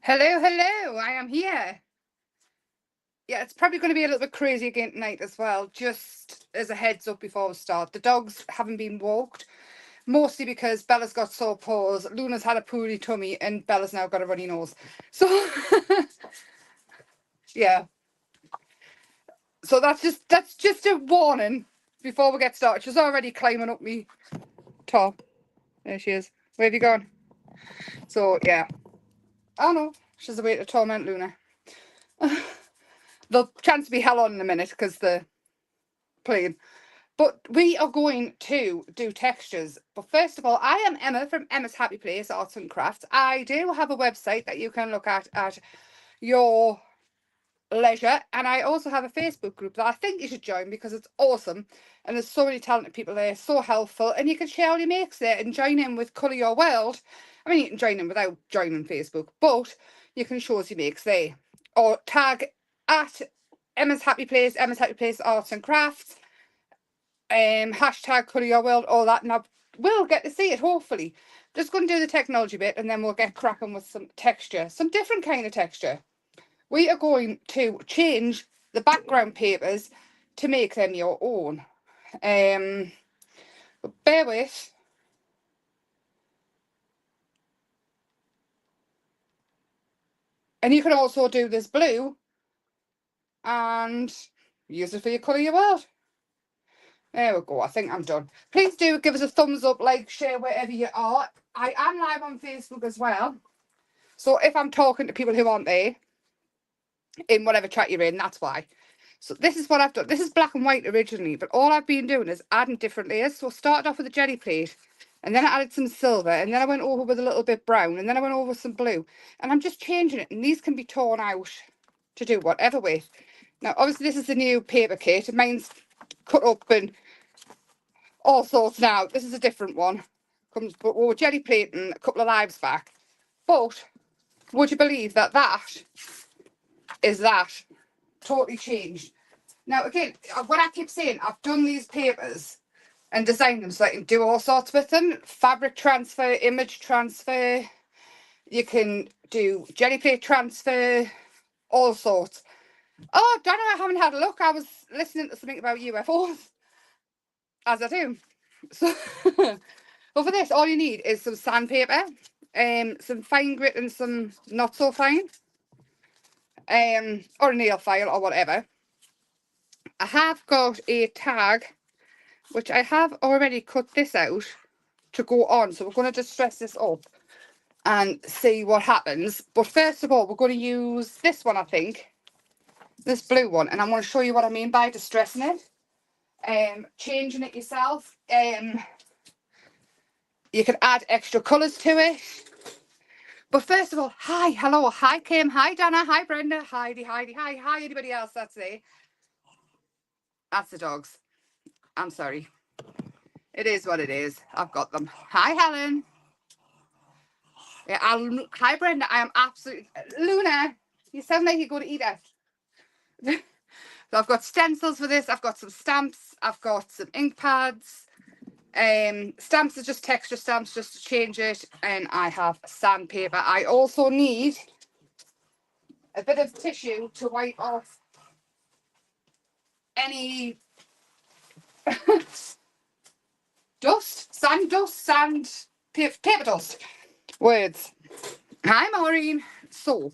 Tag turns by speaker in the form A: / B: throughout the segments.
A: Hello, hello, I am here. Yeah, it's probably going to be a little bit crazy again tonight as well, just as a heads up before we start. The dogs haven't been walked, mostly because Bella's got sore paws, Luna's had a poorly tummy, and Bella's now got a runny nose. So, yeah. So that's just a warning before we get started. She's already climbing up me top. There she is. Where have you gone? So, yeah. Oh no, she's away to torment Luna. There'll chance to be hell on in a minute because the playing. But we are going to do textures. But first of all, I am Emma from Emma's Happy Place Arts and Crafts. I do have a website that you can look at your leisure. And I also have a Facebook group that I think you should join because it's awesome. And there's so many talented people there, so helpful. And you can share all your makes there and join in with Colour Your World. I mean, you can join in without joining Facebook, but you can show us your makes there. Or tag at Emma's Happy Place Arts and Crafts. Hashtag Colour Your World, all that, and I will get to see it, hopefully. Just going to do the technology bit and then we'll get cracking with some texture, some different kind of texture. We are going to change the background papers to make them your own. But bear with. And you can also do this blue and use it for your Colour Your World. There we go. I think I'm done. Please do give us a thumbs up, like, share wherever you are. I am live on Facebook as well. So if I'm talking to people who aren't there, in whatever chat you're in, that's why. So this is what I've done. This is black and white originally, but all I've been doing is adding different layers. So I started off with a jelly plate, and then I added some silver, and then I went over with a little bit brown, and then I went over with some blue. And I'm just changing it, and these can be torn out to do whatever with. Now, obviously, this is the new paper kit. Mine's cut up and all sorts now. This is a different one. Comes, but we were jelly plating a couple of lives back. But would you believe that is that totally changed? Now, again, what I keep saying, I've done these papers and designed them so I can do all sorts with them. Fabric transfer, image transfer. You can do jelly plate transfer, all sorts. Oh, Donna, I haven't had a look. I was listening to something about UFOs, as I do. So, but for this, all you need is some sandpaper, some fine grit and some not so fine, or a nail file or whatever. I have got a tag, which I have already cut this out to go on. So we're going to distress this up and see what happens. But first of all, we're going to use this one, I think, this blue one. And I'm going to show you what I mean by distressing it. Changing it yourself. You can add extra colours to it. But first of all, hi, hello, hi Kim, hi Dana, hi Brenda, Heidi, hi anybody else that's there. That's the dogs. I'm sorry. It is what it is. I've got them. Hi Helen. Yeah, hi Brenda, I am absolutely... Luna, you sound like you're going to eat it. So I've got stencils for this, I've got some stamps, I've got some ink pads. Stamps are just texture stamps just to change it, and I have sandpaper. I also need a bit of tissue to wipe off any sand, paper dust. Words. Hi Maureen. So,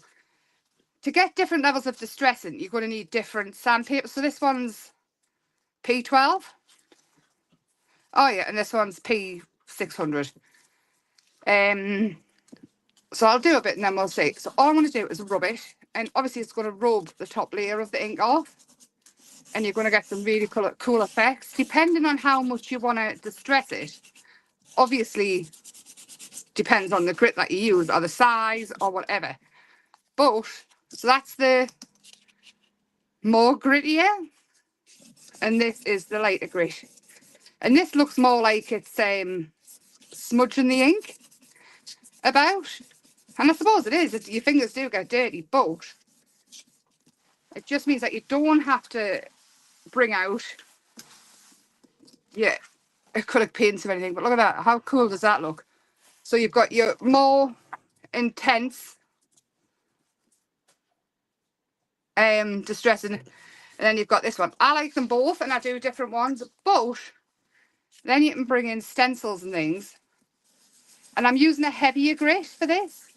A: to get different levels of distressing, you're going to need different sandpaper. So this one's P12. Oh yeah, and this one's P600. So I'll do a bit and then we'll see. So all I'm going to do is rub it, and obviously it's going to rub the top layer of the ink off, and you're going to get some really cool effects depending on how much you want to distress it. Obviously depends on the grit that you use or the size or whatever. But so that's the more grittier, and this is the lighter grit. And this looks more like it's smudging the ink about. And I suppose it is. Your fingers do get dirty, but it just means that you don't have to bring out acrylic paints or anything. But look at that. How cool does that look? So you've got your more intense distressing. And then you've got this one. I like them both and I do different ones, but then you can bring in stencils and things. And I'm using a heavier grit for this.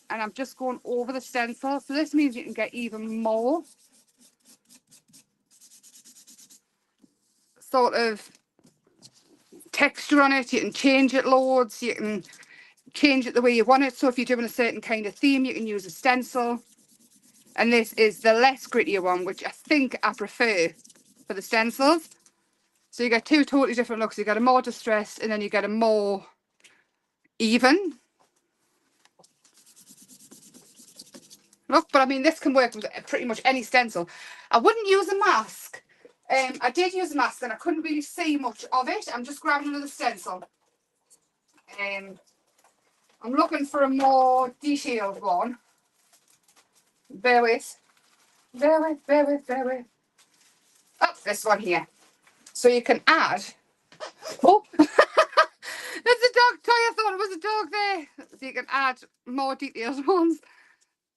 A: And I'm just going over the stencil. So this means you can get even more sort of texture on it. You can change it loads. You can change it the way you want it. So if you're doing a certain kind of theme, you can use a stencil. And this is the less grittier one, which I think I prefer for the stencils. So you get two totally different looks. You get a more distressed and then you get a more even look. But I mean, this can work with pretty much any stencil. I wouldn't use a mask. I did use a mask and I couldn't really see much of it. I'm just grabbing another stencil. I'm looking for a more detailed one. Bear with. Bear with, bear with, bear with. Oh, this one here. So you can add. Oh, there's a dog toy. I thought it was a dog there. So you can add more detailed ones.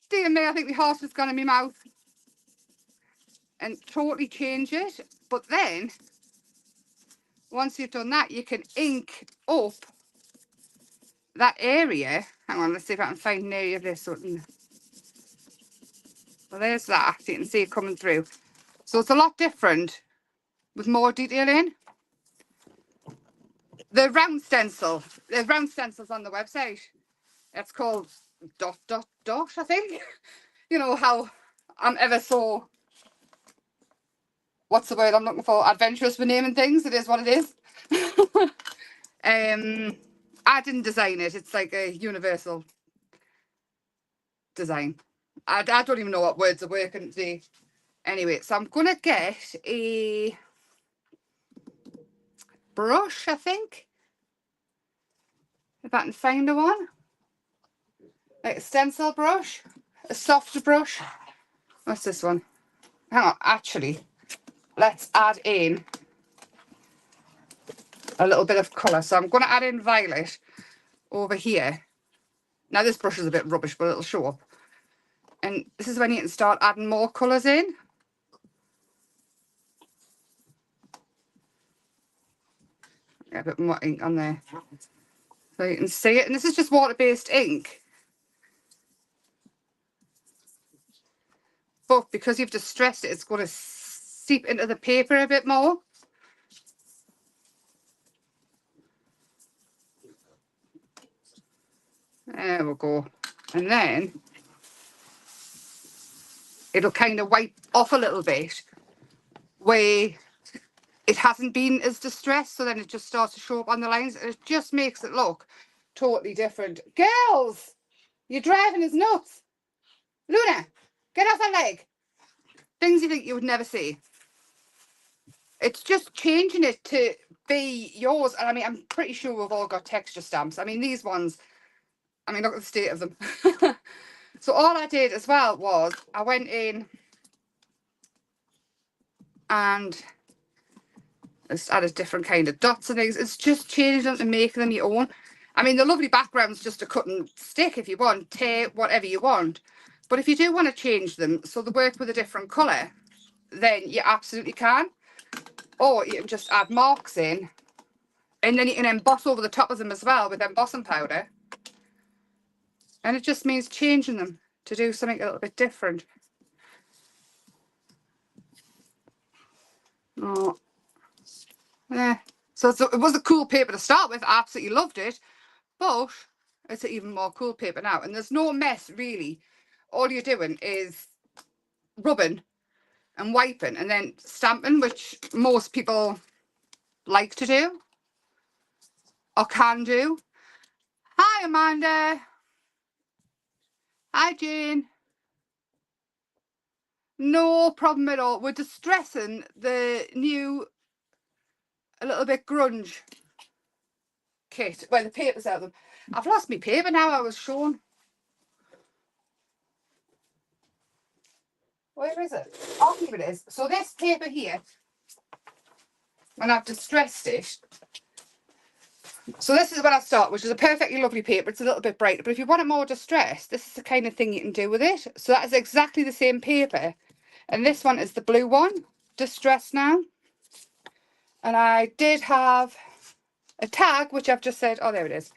A: Dear me, I think the horse has gone in my mouth. And totally change it. But then, once you've done that, you can ink up that area. Hang on, let's see if I can find an area of this. Well, there's that. So you can see it coming through. So it's a lot different with more detail in. The round stencil. There's round stencils on the website. It's called ... I think. You know how I'm ever so, what's the word I'm looking for? Adventurous with naming things. It is what it is. I didn't design it. It's like a universal design. I don't even know what words are working today. Anyway, so I'm going to get a brush, I think. If I can find a one. Like a stencil brush. A softer brush. What's this one? Hang on, actually, let's add in a little bit of colour. So I'm going to add in violet over here. Now this brush is a bit rubbish, but it'll show up. And this is when you can start adding more colours in. Get a bit more ink on there. So you can see it. And this is just water-based ink. But because you've distressed it, it's going to seep into the paper a bit more. There we go. And then it'll kind of wipe off a little bit where it hasn't been as distressed, so then it just starts to show up on the lines and it just makes it look totally different. Girls, you're driving us nuts. Luna, get off her leg. Things you think you would never see. It's just changing it to be yours. And I mean, I'm pretty sure we've all got texture stamps. I mean, these ones, I mean, look at the state of them. So all I did as well was I went in and just added different kind of dots and things. It's just changing them and making them your own. I mean, the lovely background's just a cut and stick if you want, tear, whatever you want. But if you do want to change them so they work with a different colour, then you absolutely can. Or you can just add marks in and then you can emboss over the top of them as well with embossing powder. And it just means changing them to do something a little bit different. Oh, yeah. So it was a cool paper to start with. I absolutely loved it. But it's an even more cool paper now. And there's no mess, really. All you're doing is rubbing and wiping and then stamping, which most people like to do or can do. Hi, Amanda. Hi, Jane. No problem at all. We're distressing the new, a little bit grunge kit where the paper's out of them. I've lost my paper now. I was shown. Where is it? Oh, here it is. So this paper here, when I've distressed it, So this is what I start, which is a perfectly lovely paper. It's a little bit brighter, but if you want it more distressed, this is the kind of thing you can do with it. So that is exactly the same paper. And this one is the blue one, distressed now. And I did have a tag, which I've just said, oh, there it is.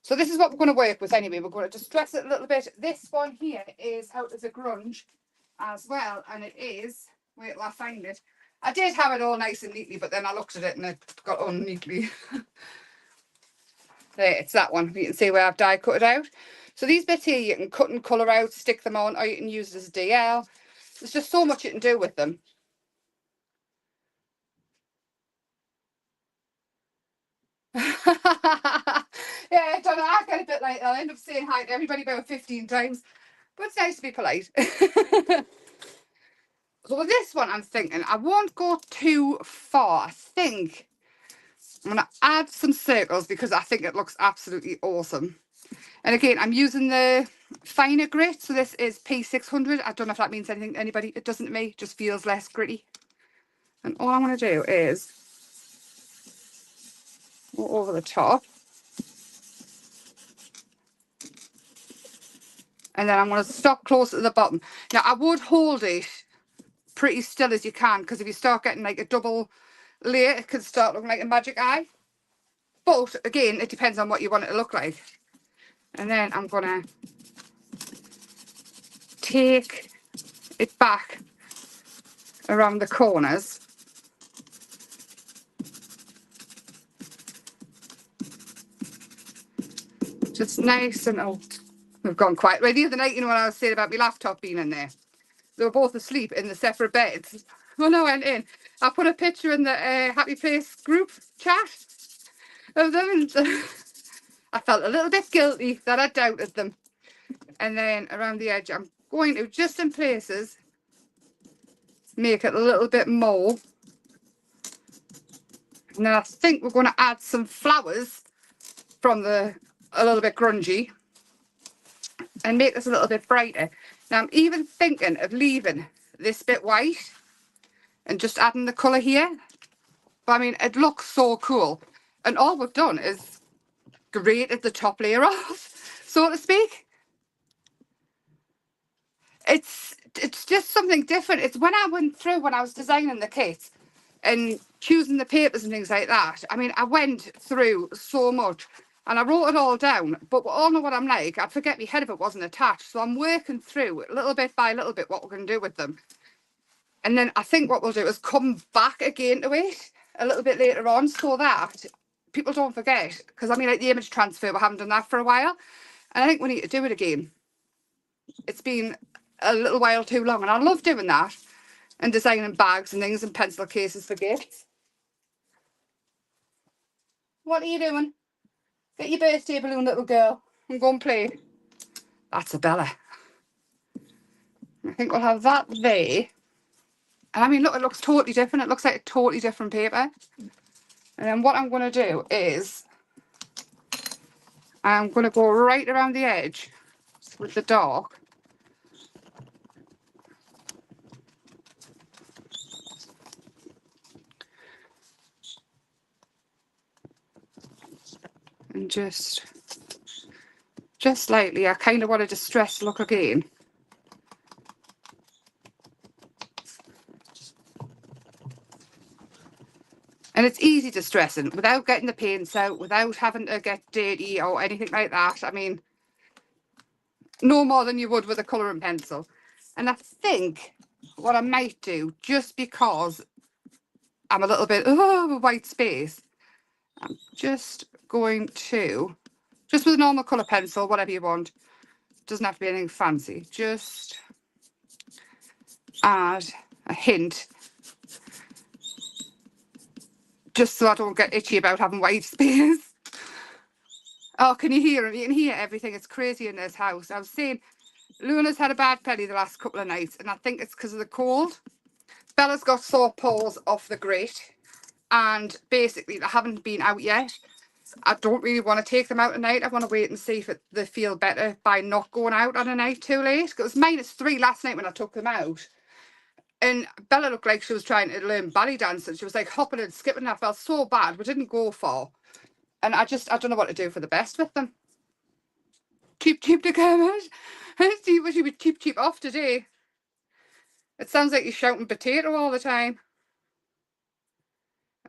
A: So this is what we're going to work with anyway. We're going to distress it a little bit. This one here is out as a grunge as well. And it is, wait till I find it. I did have it all nice and neatly, but then I looked at it and it got on neatly. There, it's that one. You can see where I've die cut it out. So these bits here, you can cut and colour out, stick them on, or you can use it as a DL. There's just so much you can do with them. Yeah, I don't know. I get a bit like I'll end up saying hi to everybody about 15 times, but it's nice to be polite. So with this one, I'm thinking I won't go too far. I think I'm going to add some circles because I think it looks absolutely awesome. And again, I'm using the finer grit. So this is P600. I don't know if that means anything to anybody. It doesn't to me. It just feels less gritty. And all I'm going to do is go over the top. And then I'm going to stop close at the bottom. Now, I would hold it pretty still as you can, because if you start getting like a double layer, it could start looking like a magic eye. But again, it depends on what you want it to look like. And then I'm going to take it back around the corners. Just nice and old. We've gone quite right. The other night, you know, when I was saying about my laptop being in there, they were both asleep in the separate beds. When I went in, I put a picture in the Happy Place group chat of them, and I felt a little bit guilty that I doubted them. And then around the edge, I'm going to, just in places, make it a little bit more. And then I think we're going to add some flowers from a little bit grungy and make this a little bit brighter. Now I'm even thinking of leaving this bit white and just adding the colour here. But I mean, it looks so cool. And all we've done is grated the top layer off, so to speak. It's just something different. It's when I went through, when I was designing the kit and choosing the papers and things like that, I mean, I went through so much and I wrote it all down, but we all know what I'm like. I'd forget my head if it wasn't attached. So I'm working through little bit by little bit what we're going to do with them. And then I think what we'll do is come back again to it a little bit later on, so that people don't forget. Because I mean, like the image transfer, we haven't done that for a while. And I think we need to do it again. It's been a little while too long, and I love doing that and designing bags and things and pencil cases for gifts. What are you doing? Get your birthday balloon, little girl, and go and play. That's a Bella. I think we'll have that there. And I mean, look, it looks totally different. It looks like a totally different paper. And then what I'm going to do is I'm going to go right around the edge with the dark. And just lightly, I kind of want to distress the look again. And it's easy distressing without getting the paints out, without having to get dirty or anything like that. I mean, no more than you would with a colouring pencil. And I think what I might do, just because I'm a little bit white space, I'm just going to, just with a normal colour pencil, whatever you want, doesn't have to be anything fancy, just add a hint, just so I don't get itchy about having white space. Oh, can you hear it? You can hear everything. It's crazy in this house. I was saying, Luna's had a bad belly the last couple of nights, and I think it's because of the cold. Bella's got sore paws off the grit, and basically they haven't been out yet. I don't really want to take them out tonight. I want to wait and see if they feel better by not going out on a night too late. It was -3 last night when I took them out. And Bella looked like she was trying to learn ballet dance, and she was like hopping and skipping. I felt so bad. We didn't go far. And I don't know what to do for the best with them. Cheap to Kermit. See what you would cheap off today. It sounds like you're shouting potato all the time.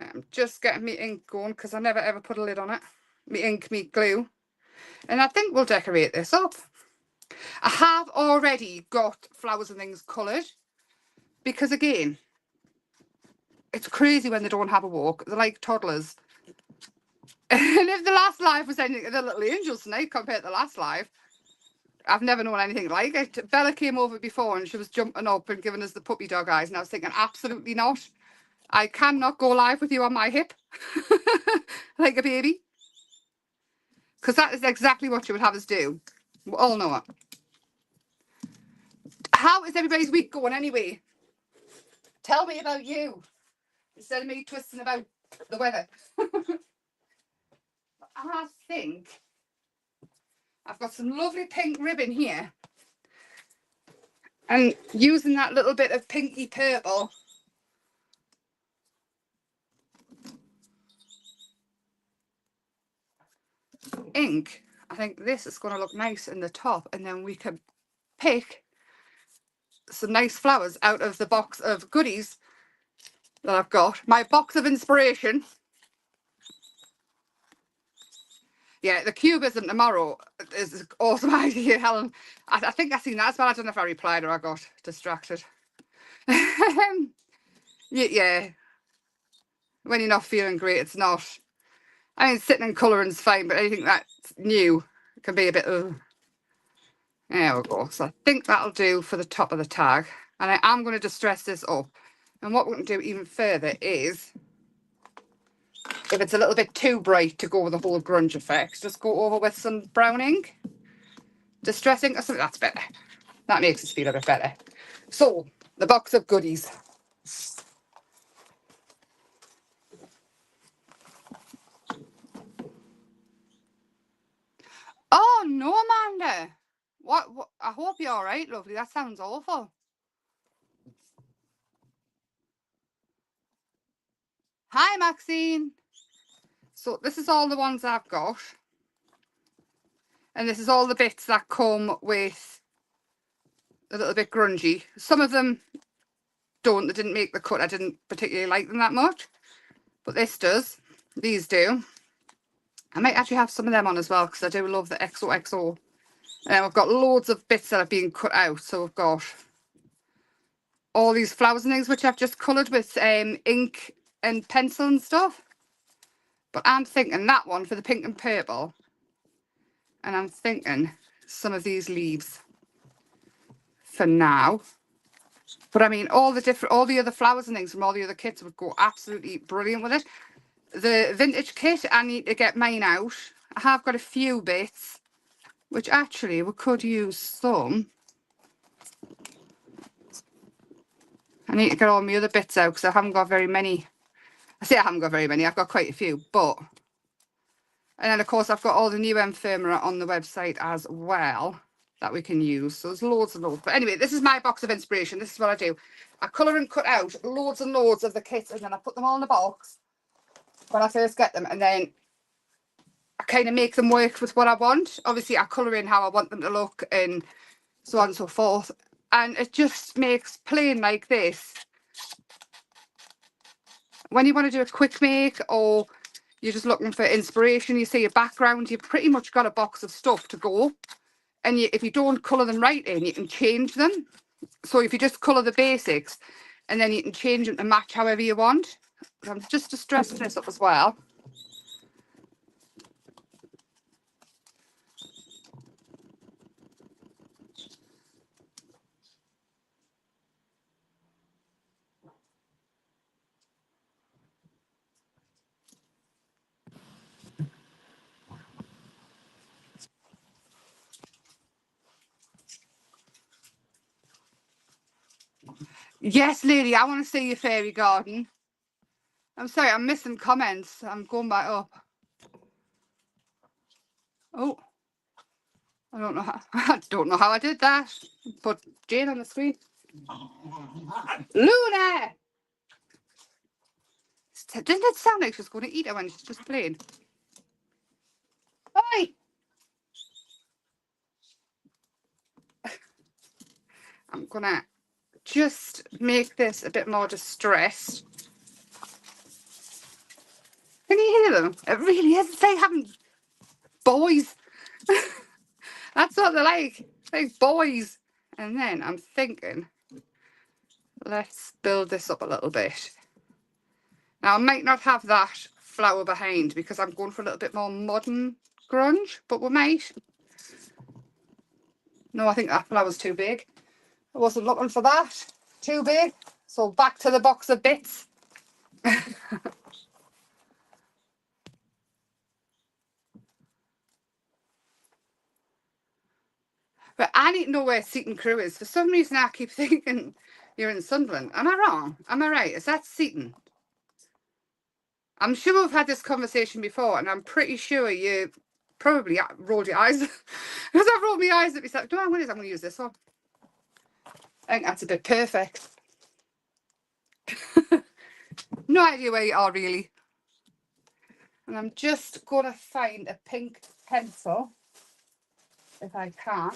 A: I'm just getting me ink going because I never ever put a lid on it. Me ink, me glue. And I think we'll decorate this up. I have already got flowers and things coloured because, again, it's crazy when they don't have a walk. They're like toddlers. And if the last live was anything, the little angels tonight compared to the last live, I've never known anything like it. Bella came over before and she was jumping up and giving us the puppy dog eyes, and I was thinking, absolutely not. I cannot go live with you on my hip like a baby, because that is exactly what you would have us do. We all know it. How is everybody's week going anyway? Tell me about you instead of me twisting about the weather. I think I've got some lovely pink ribbon here, and using that little bit of pinky purple, ink, I think this is going to look nice in the top, and then we can pick some nice flowers out of the box of goodies that I've got. My box of inspiration. Yeah, the cubism tomorrow is an awesome idea, Helen. I think I seen that as well. I don't know if I replied or I got distracted. Yeah, when you're not feeling great, it's not. I mean, sitting and colouring's fine, but anything that's new can be a bit of... There we go. So I think that'll do for the top of the tag. And I am going to distress this up. And what we're going to do even further is, if it's a little bit too bright to go with the whole grunge effect, just go over with some brown ink. Distressing, or something. That's better. That makes us feel a bit better. So, the box of goodies. Oh, no, Amanda. What? I hope you're all right, lovely. That sounds awful. Hi, Maxine. So, this is all the ones I've got. And this is all the bits that come with a little bit grungy. Some of them don't. They didn't make the cut. I didn't particularly like them that much. But this does. These do. I might actually have some of them on as well, because I do love the XOXO. And we've got loads of bits that are being cut out. So we've got all these flowers and things, which I've just coloured with ink and pencil and stuff. But I'm thinking that one for the pink and purple. And I'm thinking some of these leaves for now. But I mean, all the other flowers and things from all the other kits would go absolutely brilliant with it. The vintage kit, I need to get mine out. I have got a few bits, which actually we could use some. I need to get all my other bits out because I haven't got very many. I say I haven't got very many. I've got quite a few, but... And then, of course, I've got all the new ephemera on the website as well that we can use. So there's loads and loads. But anyway, this is my box of inspiration. This is what I do. I colour and cut out loads and loads of the kits, and then I put them all in a box when I first get them. And then I kind of make them work with what I want. Obviously, I colour in how I want them to look and so on and so forth. And it just makes plain like this. When you want to do a quick make, or you're just looking for inspiration, you see a background, you've pretty much got a box of stuff to go. And if you don't colour them right in, you can change them. So if you just colour the basics, and then you can change them to match however you want. I'm just distressing this up as well. Yes, lady, I want to see your fairy garden. I'm sorry, I'm missing comments. I'm going back up. Oh, I don't know how, I don't know how I did that. Put Jane on the screen. Luna! Doesn't it sound like she's going to eat her when she's just playing? Right. I'm gonna just make this a bit more distressed. Can you hear them? It really is. It's like having boys. That's what they're like boys. And then I'm thinking, let's build this up a little bit. Now, I might not have that flower behind because I'm going for a little bit more modern grunge, but we might. No, I think that flower's too big. I wasn't looking for that. Too big. So back to the box of bits. But I need to know where Seaton Crew is. For some reason, I keep thinking you're in Sunderland. Am I wrong? Am I right? Is that Seaton? I'm sure we've had this conversation before, and I'm pretty sure you probably rolled your eyes. Because I've rolled my eyes at myself. No, I'm going to use this one. I think that's a bit perfect. No idea where you are, really. And I'm just going to find a pink pencil, if I can.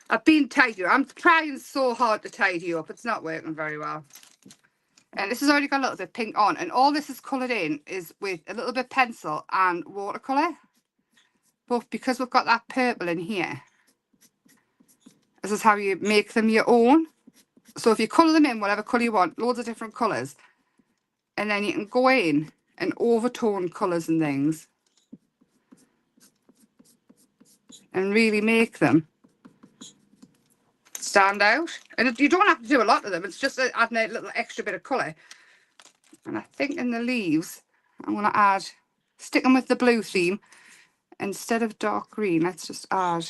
A: I've been tidy. I'm trying so hard to tidy you up. It's not working very well. And this has already got a little bit pink on. And all this is coloured in is with a little bit pencil and watercolour. But because we've got that purple in here, this is how you make them your own. So if you colour them in whatever colour you want, loads of different colours. And then you can go in and overtone colours and things. And really make them stand out. And you don't have to do a lot of them. It's just adding a little extra bit of colour. And I think in the leaves, I'm going to add, sticking with the blue theme, instead of dark green, let's just add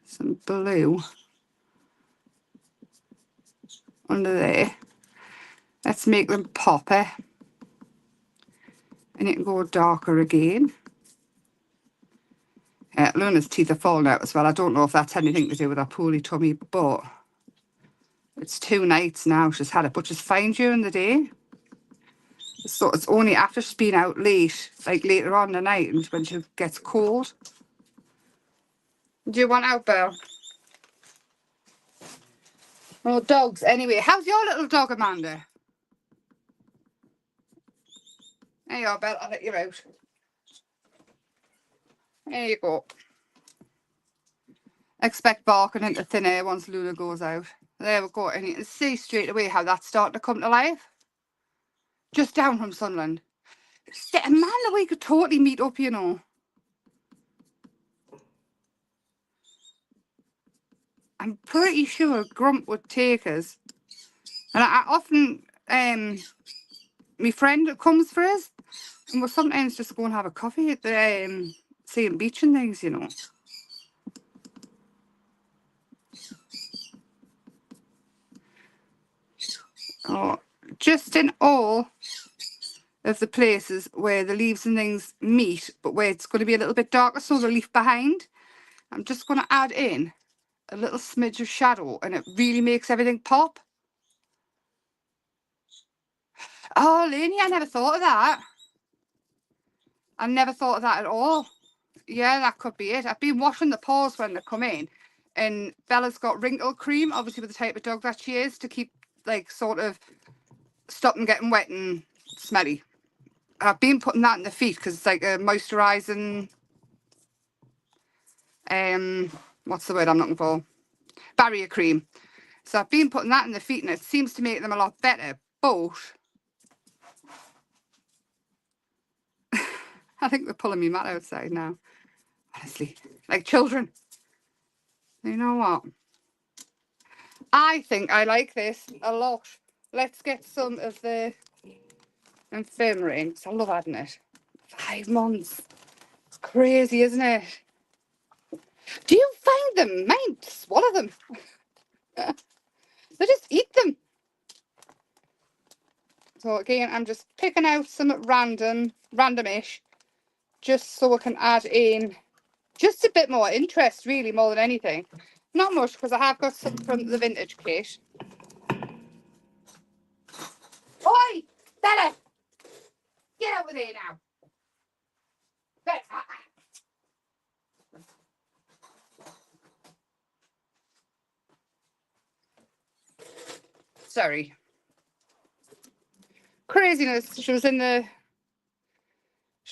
A: some blue under there. Let's make them popper. And it can go darker again. Luna's teeth are falling out as well. I don't know if that's anything to do with her poorly tummy, but it's 2 nights now she's had it, but she's fine during the day. So it's only after she's been out late, like later on in the night, and when she gets cold. Do you want out, Belle? Oh, dogs. Anyway, how's your little dog, Amanda? There you are, Belle. I'll let you out. There you go. Expect barking into thin air once Luna goes out. There we go. And you can see straight away how that's starting to come to life. Just down from Sunderland. Amanda, we could totally meet up, you know. I'm pretty sure Grump would take us. And I often, my friend comes for us, and we'll sometimes just go and have a coffee at the Seaton Beach and things, you know. Oh, just in all of the places where the leaves and things meet, but where it's going to be a little bit darker, so the leaf behind, I'm just going to add in a little smidge of shadow, and it really makes everything pop. Oh, Lainey, I never thought of that. I never thought of that at all. Yeah, that could be it. I've been washing the paws when they come in, and Bella's got wrinkle cream, obviously with the type of dog that she is, to keep, like, sort of stop them getting wet and smelly. I've been putting that in the feet because it's like a moisturising, what's the word I'm looking for? Barrier cream. So I've been putting that in the feet, and it seems to make them a lot better, but I think they're pulling me mat outside now. Honestly, like children. You know what? I think I like this a lot. Let's get some of the infirmary in, because I love adding it. 5 months. It's crazy, isn't it? Do you find them? Mine swallow them. They just eat them. So again, I'm just picking out some randomish, just so I can add in just a bit more interest, really, more than anything. Not much, because I have got some from the vintage kit. Oi! Bella! Get over there now. Bella. Sorry. Craziness. She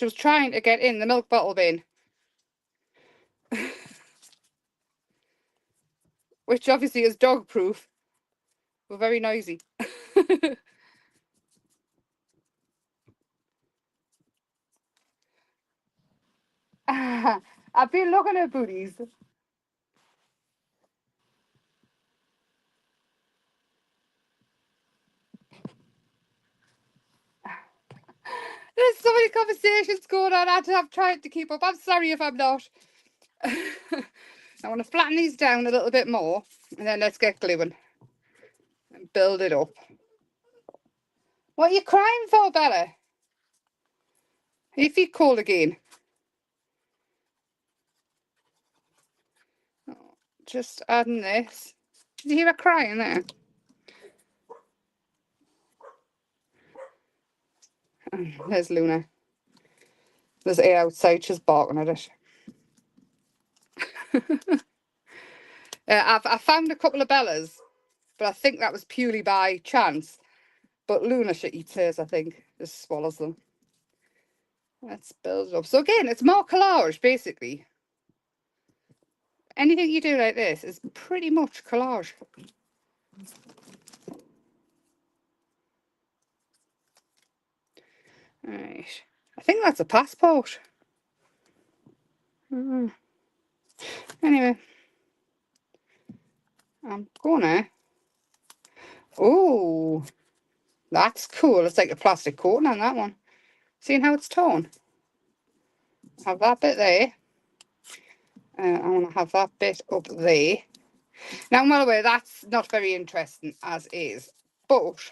A: was trying to get in the milk bottle bin. Which obviously is dog proof. We're very noisy. I've been looking at booties. There's so many conversations going on. I'm trying to keep up. I'm sorry if I'm not. I want to flatten these down a little bit more, and then let's get gluing and build it up. What are you crying for, Bella? Are your feet cold again? Just adding this. Did you hear her crying there? There's Luna. There's A outside, she's barking at it. I found a couple of Bellas, but I think that was purely by chance. But Luna, she eats hers, I think. Just swallows them. Let's build it up. So again, it's more collage, basically. Anything you do like this is pretty much collage. Right. I think that's a passport. Anyway. I'm gonna... Oh, that's cool. It's like a plastic coating on that one. Seeing how it's torn? Have that bit there. I want to have that bit up there. Now, I'm well aware that's not very interesting as is, but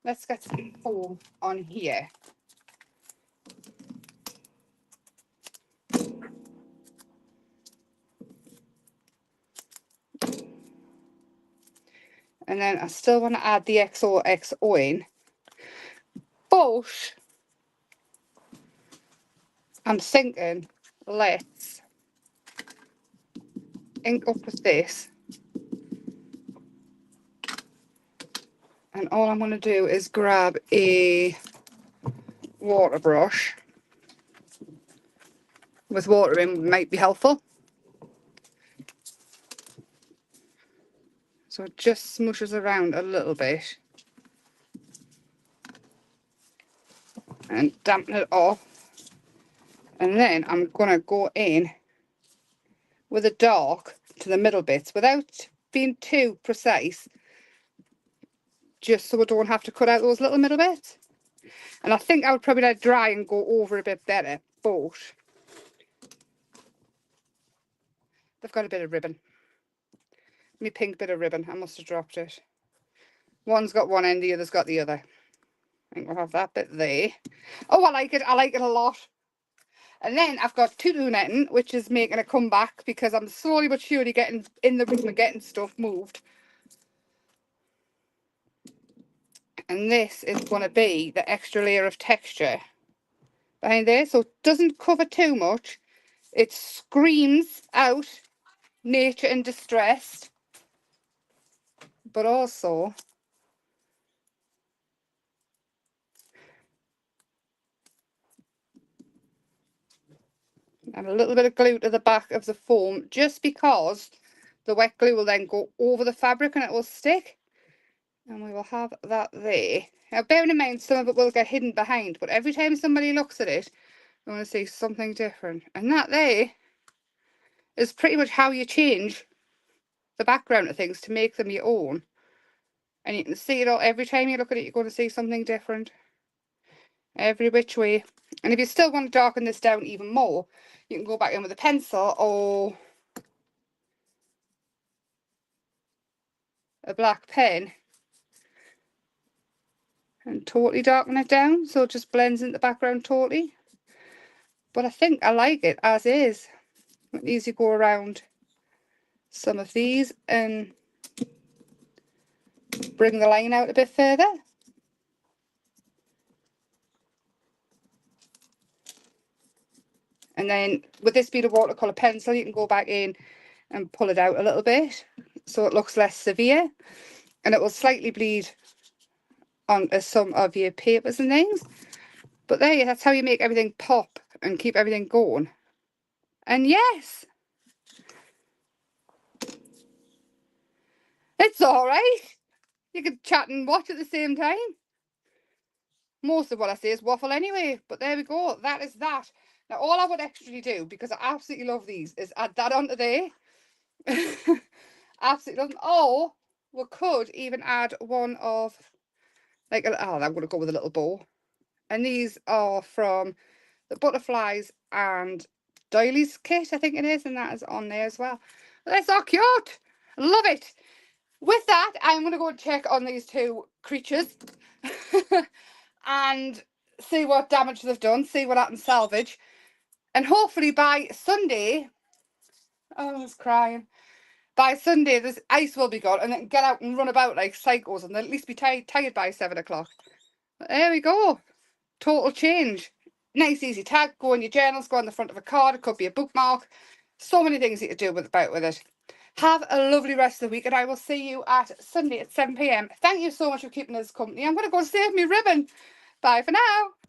A: let's get some foam on here. And then I still want to add the XOXO in, but I'm thinking let's ink up with this. And all I'm going to do is grab a water brush. With water in might be helpful. So it just smooshes around a little bit. And dampen it off. And then I'm going to go in with a dark to the middle bits without being too precise. Just so I don't have to cut out those little middle bits. And I think I would probably let it dry and go over a bit better. But they've got a bit of ribbon. My pink bit of ribbon. I must have dropped it. One's got one end, the other's got the other. I think we'll have that bit there. Oh, I like it. I like it a lot. And then I've got Tutu netting, which is making a comeback because I'm slowly but surely getting in the rhythm of getting stuff moved. And this is going to be the extra layer of texture behind there. So it doesn't cover too much. It screams out nature and distressed. But also... and a little bit of glue to the back of the foam, just because the wet glue will then go over the fabric and it will stick. And we will have that there. Now, bearing in mind, some of it will get hidden behind, but every time somebody looks at it, you want to see something different. And that there is pretty much how you change the background of things to make them your own. And you can see it all. Every time you look at it, you're going to see something different. Every which way. And if you still want to darken this down even more, you can go back in with a pencil or a black pen and totally darken it down so it just blends into the background totally. But I think I like it as is. It needs to go around some of these and bring the line out a bit further. And then with this bead of watercolour pencil, you can go back in and pull it out a little bit so it looks less severe, and it will slightly bleed onto some of your papers and things. But there, that's how you make everything pop and keep everything going. And yes, it's all right. You could chat and watch at the same time. Most of what I say is waffle anyway, but there we go. That is that. Now, all I would actually do, because I absolutely love these, is add that onto there. Absolutely love them. Or we could even add one of, like, oh, I'm going to go with a little bow. And these are from the Butterflies and Doilies kit, I think it is, and that is on there as well. But they're so cute. Love it. With that, I'm going to go and check on these two creatures and see what damage they've done, see what I can salvage. And hopefully by Sunday, oh, I was crying. By Sunday, this ice will be gone, and then get out and run about like psychos, and they'll at least be tired by 7 o'clock. But there we go. Total change. Nice, easy tag. Go in your journals, go on the front of a card. It could be a bookmark. So many things you could do with it. Have a lovely rest of the week, and I will see you at Sunday at 7 p.m. Thank you so much for keeping us company. I'm going to go save me ribbon. Bye for now.